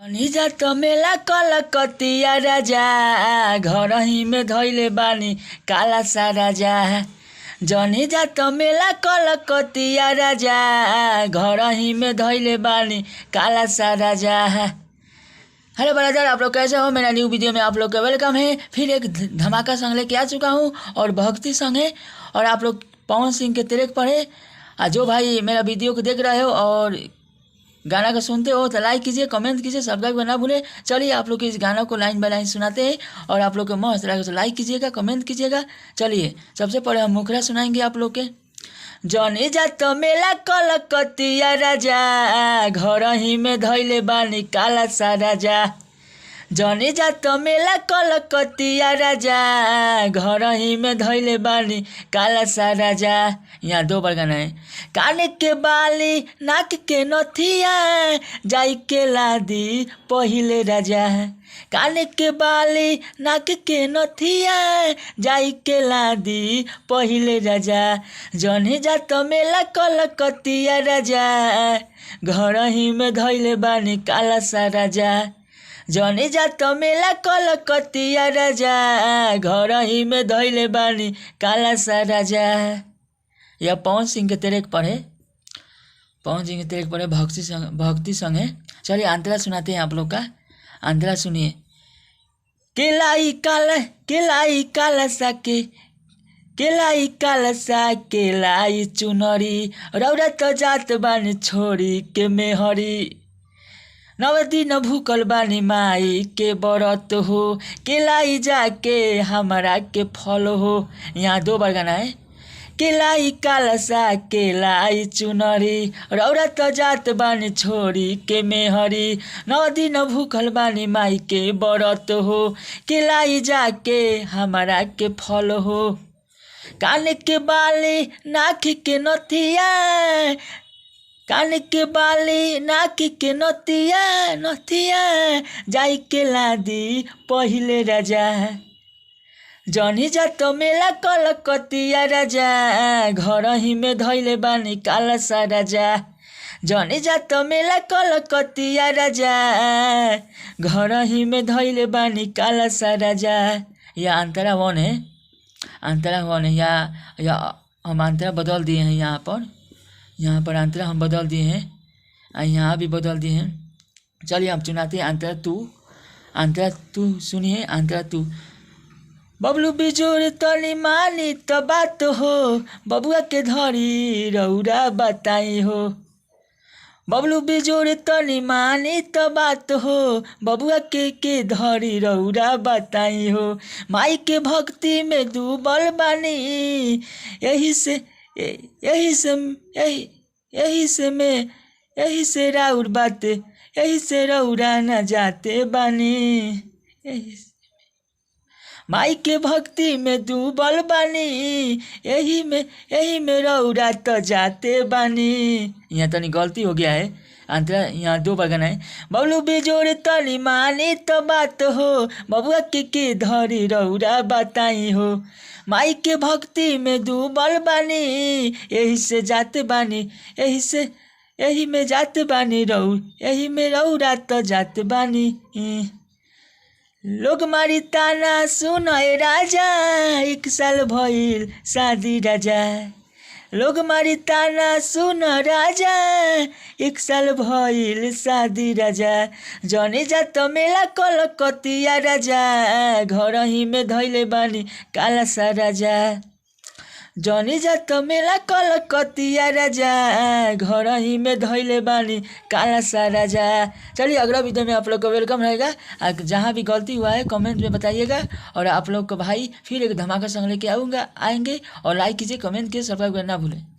निजा त मेला कलकतिया राजा घरही में धैले बानी काला सा राजा जनी जा त मेला कलकतिया राजा घरही में धैले बानी काला सा राजा। हेलो ब्रदर, आप लोग कैसे हो? मेरा न्यू वीडियो में आप लोग का वेलकम है। फिर एक धमाका सॉन्ग लेके आ चुका हूँ और भक्ति सॉन्ग है। और आप लोग पवन सिंह के तिरक पढ़े जो भाई मेरा वीडियो को देख रहे हो और गाना को सुनते हो तो लाइक कीजिए, कमेंट कीजिए, सब्सक्राइब करना भूले। चलिए आप लोग के इस गाना को लाइन बाय लाइन सुनाते हैं और आप लोग को मस्त लगे तो लाइक कीजिएगा, कमेंट कीजिएगा। चलिए सबसे पहले हम मुखरा सुनाएंगे आप लोग के। जनी जा त मेला कलकतिया राजा घरही में धैले बानी काला सा राजा जनी जा त मेला कलकतिया राजा घरही में धैले बानी काला सा राजा। यहाँ दो बार गाना है। कान के बाली नाक के नथिया जाई के लादी पहिले राजा कान के बाली नाक के नथिया जाई के लादी पहिले राजा जनी जा त मेला कलकतिया राजा घरही में धैले बानी काला सा राजा जनी जा त मेला कलकतिया राजा घरही में धैले बानी काला सा राजा। यह पवन सिंह के तिरक पढ़े, पवन सिंह के तिरक पढ़े भक्ति संग है। चलिए अंतरा सुनाते हैं आप लोग का। अंतरा सुनिए। केलाई काला सा के केलाई काला सा केलाई चुनरी रौरा त जात बानी छोड़ी के मेहरी 9 दिन भूखल बानी माई के बरत हो केलाई जाके हमारा के फल हो। यहाँ दो बार गाना है। केलाई काला सा केलाई चुनरी रौरा त जात बानी छोड़ी के मेहरी 9 दिन भूखल बानी माई के बरत हो केलाई जाके हमारा के फल हो। कान के बाली नाक के नथिया कान के बाली नाक के नथिया जाई के लादी पहिले राजा जनी जा त मेला कलकतिया राजा घरही में धैले बानी काला सा राजा जनी जा त मेला कलकतिया राजा घरही में धैले बानी काला सा राजा। यह अंतरा वन है, अंतरा वन है। या हम अंतरा बदल दिए हैं। यहाँ पर अंतरा हम बदल दिए हैं और यहाँ भी बदल दिए हैं। चलिए हम चुनाते हैं अंतरा तू सुनिए। अंतरा तू बबलू बिजोर तनी मानी त बात हो बबुआ के धरी रौरा बताई हो बबलू बिजोर तनी मानी त बात हो बबुआ के धरी रौरा बताई हो माई के भक्ति में डूबल बानी यही से राउर बाते यही से रौरा न जाते बानी माई के भक्ति में डूबल बानी यही में रौरा तो जाते बानी। यहाँ तनी गलती हो गया है। अंतरा यहाँ दो बार गाना है। बबलू बिजोर तनी मानी तो बात हो बबुआ के धरी रौरा बताई हो माई के भक्ति में डूबल बानी यही से जाते बानी यही में जाते बानी यही में रौरा तो जाते बानी। लोग मारी ताना सुनए राजा 1 साल भइल शादी राजा लोग मारी ताना सुन राजा 1 साल भइल शादी राजा जनी जा त मेला कलकतिया राजा घरही में धैले बानी काला सा राजा जनी जा त मेला कलकतिया राजा घरही में धैले बानी काला सा राजा। चलिए अगला वीडियो में आप लोग का वेलकम रहेगा। जहाँ भी गलती हुआ है कमेंट में बताइएगा और आप लोग को भाई फिर एक धमाका सॉन्ग लेके आएंगे और लाइक कीजिए, कमेंट कीजिए, सब्सक्राइब करना ना भूलें।